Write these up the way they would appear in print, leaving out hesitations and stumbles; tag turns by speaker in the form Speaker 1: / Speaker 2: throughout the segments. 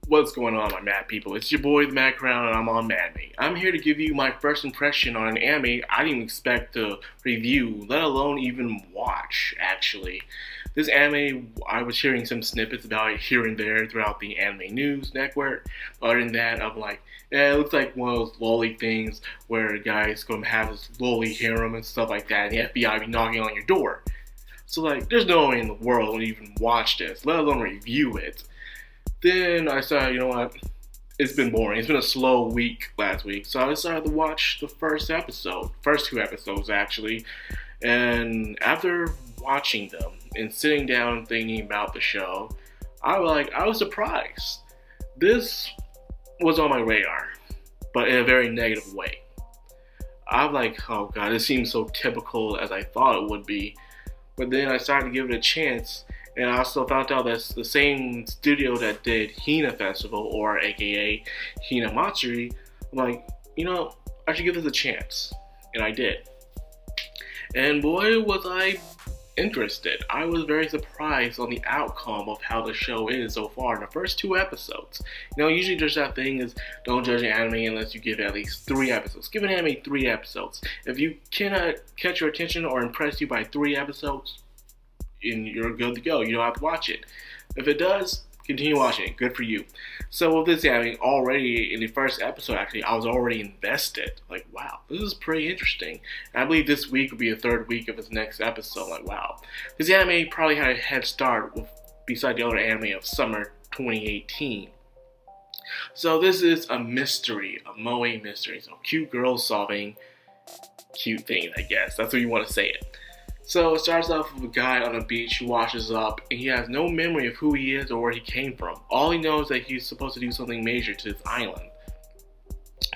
Speaker 1: What's going on, my mad people? It's your boy, the Mad Crown, and I'm on MadMate. I'm here to give you my first impression on an anime I didn't expect to review, let alone even watch, actually. This anime, I was hearing some snippets about it here and there throughout the anime news network. Other than that, I'm like, yeah, it looks like one of those lolly things where a guy's going to have his lolly harem and stuff like that, and the FBI be knocking on your door. So, like, there's no way in the world I would even watch this, let alone review it. Then I decided, you know what? It's been boring. It's been a slow week last week, so I decided to watch the first two episodes actually. And after watching them and sitting down and thinking about the show, I was surprised. This was on my radar, but in a very negative way. I'm like, oh god, this seems so typical as I thought it would be. But then I started to give it a chance, and I also found out that's the same studio that did Hina Festival, or aka Hina Matsuri. I'm like, I should give this a chance. And I did. And boy, was I interested. I was very surprised on the outcome of how the show is so far in the first two episodes. Usually there's that thing is don't judge an anime unless you give it at least 3 episodes. Give an anime 3 episodes. If you cannot catch your attention or impress you by 3 episodes, and you're good to go. You don't have to watch it. If it does, continue watching it. Good for you. So with this anime, already in the first episode, actually, I was already invested. Like, wow, this is pretty interesting. And I believe this week will be the 3rd week of its next episode. Like, wow. This anime probably had a head start beside the other anime of summer 2018. So this is a mystery, a moe mystery. So cute girls solving cute things, I guess. That's what you want to say it. So it starts off with a guy on a beach who washes up, and he has no memory of who he is or where he came from. All he knows is that he's supposed to do something major to this island.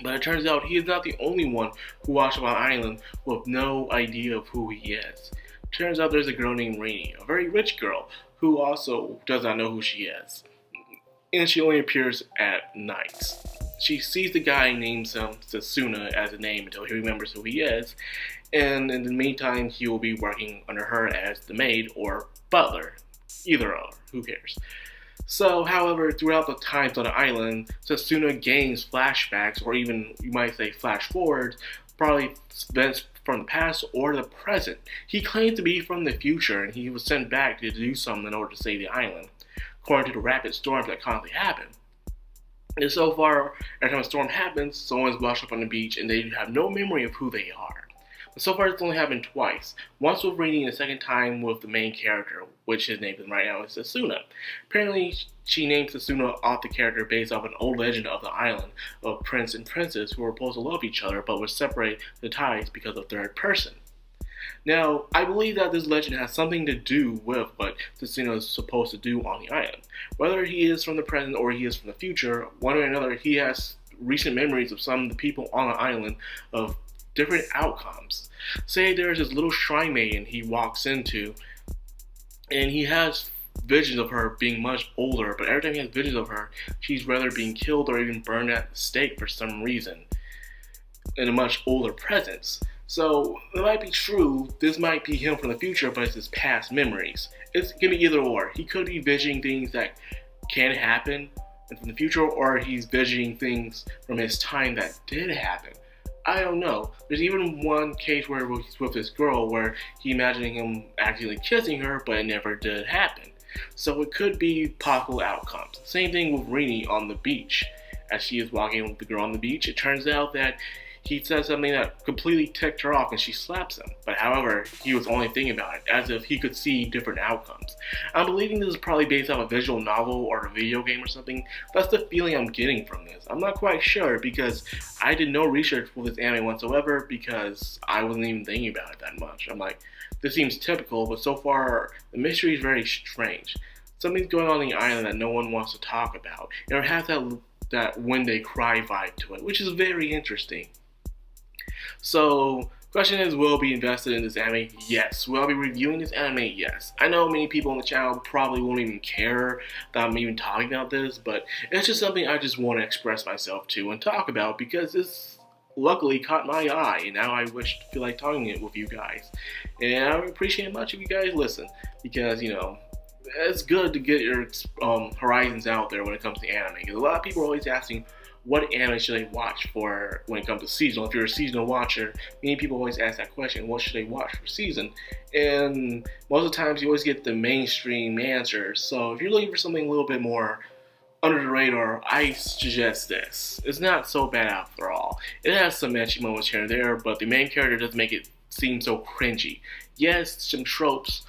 Speaker 1: But it turns out he is not the only one who washed up on an island with no idea of who he is. Turns out there's a girl named Rainy, a very rich girl, who also does not know who she is. And she only appears at night. She sees the guy and names him Sasuna as a name until he remembers who he is. And in the meantime, he will be working under her as the maid or butler. Either or, who cares? So, however, throughout the times on the island, Sasuna gains flashbacks, or even, you might say, flash forwards, probably events from the past or the present. He claims to be from the future, and he was sent back to do something in order to save the island, according to the rapid storms that constantly happen. And so far, every time a storm happens, someone's washed up on the beach, and they have no memory of who they are. But so far, it's only happened twice. Once with Rainy, and the second time with the main character, which his name is right now is Sasuna. Apparently, she named Sasuna off the character based off an old legend of the island of prince and princess who were supposed to love each other, but were separated the ties because of third person. Now, I believe that this legend has something to do with what Sasuna is supposed to do on the island. Whether he is from the present or he is from the future, one way or another, he has recent memories of some of the people on the island of different outcomes. Say there's this little shrine maiden he walks into, and he has visions of her being much older, but every time he has visions of her, she's rather being killed or even burned at the stake for some reason, in a much older presence. So it might be true, this might be him from the future, but it's his past memories. It can be either or. He could be visioning things that can happen from the future, or he's visioning things from his time that did happen. I don't know. There's even one case where he's with this girl where he's imagining him actually kissing her, but it never did happen. So it could be possible outcomes. Same thing with Rini on the beach. As she is walking with the girl on the beach, it turns out that he says something that completely ticked her off and she slaps him. But however, he was only thinking about it, as if he could see different outcomes. I'm believing this is probably based on a visual novel or a video game or something. That's the feeling I'm getting from this. I'm not quite sure because I did no research for this anime whatsoever because I wasn't even thinking about it that much. I'm like, this seems typical, but so far the mystery is very strange. Something's going on the island that no one wants to talk about. And it has that when they cry vibe to it, which is very interesting. So, question is, will I be invested in this anime? Yes. Will I be reviewing this anime? Yes. I know many people on the channel probably won't even care that I'm even talking about this, but it's just something I just want to express myself to and talk about because this luckily caught my eye, and now I feel like talking it with you guys. And I would appreciate it much if you guys listen because, it's good to get your horizons out there when it comes to anime. Because a lot of people are always asking, what anime should I watch for when it comes to seasonal? If you're a seasonal watcher, many people always ask that question, what should I watch for season? And most of the times you always get the mainstream answers. So if you're looking for something a little bit more under the radar, I suggest this. It's not so bad after all. It has some ecchi moments here and there, but the main character doesn't make it seem so cringy. Yes, some tropes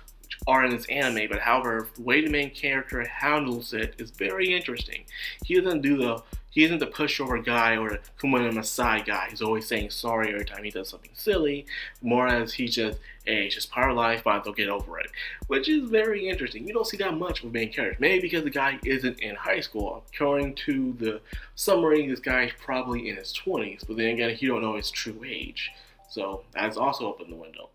Speaker 1: are in this anime, but however, the way the main character handles it is very interesting. He isn't the pushover guy or the Kumana Masai guy who's always saying sorry every time he does something silly, more as he's just, hey, it's just part of life, but they'll get over it. Which is very interesting. You don't see that much with main characters. Maybe because the guy isn't in high school. According to the summary, this guy is probably in his 20s, but then again, you don't know his true age. So that's also open the window.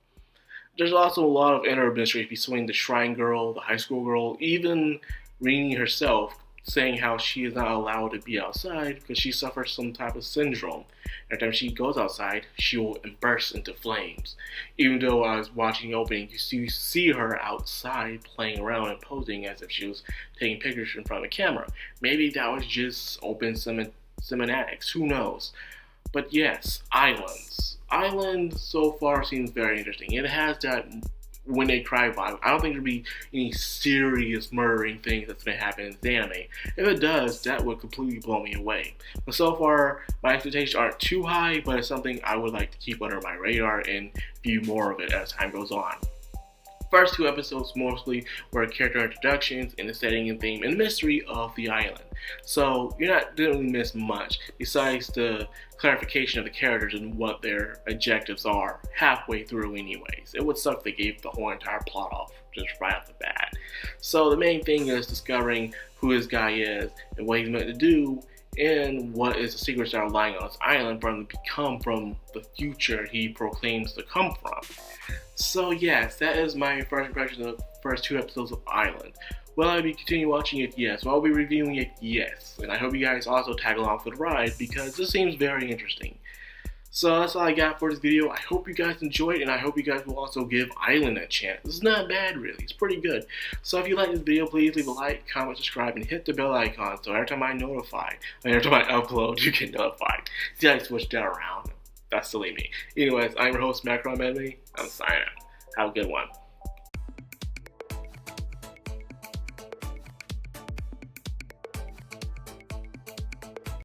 Speaker 1: There's also a lot of inner mystery between the shrine girl, the high school girl, even Rini herself, saying how she is not allowed to be outside because she suffers some type of syndrome. Every time she goes outside, she will burst into flames. Even though I was watching the opening, you see her outside playing around and posing as if she was taking pictures in front of the camera. Maybe that was just open cinematics, who knows? But yes, Islands. Island so far seems very interesting. It has that when they cry vibe. I don't think there'll be any serious murdering things that's gonna happen in the anime. If it does, that would completely blow me away. But so far, my expectations aren't too high, but it's something I would like to keep under my radar and view more of it as time goes on. First two episodes mostly were character introductions and the setting and theme and mystery of the island. So you're not going to miss much besides the clarification of the characters and what their objectives are halfway through anyways. It would suck if they gave the whole entire plot off just right off the bat. So the main thing is discovering who this guy is and what he's meant to do and what is the secrets that are lying on this island for him to become from the future he proclaims to come from. So yes, that is my first impression of the first two episodes of Island. Will I be continuing watching it? Yes. Will I be reviewing it? Yes. And I hope you guys also tag along for the ride because this seems very interesting. So that's all I got for this video. I hope you guys enjoyed and I hope you guys will also give Island a chance. It's not bad really, it's pretty good. So if you like this video, please leave a like, comment, subscribe, and hit the bell icon so every time I upload, you get notified. See, I switched that around. That's silly me. Anyways, I'm your host, Madcrownxox. I'm signing out. Have a good one.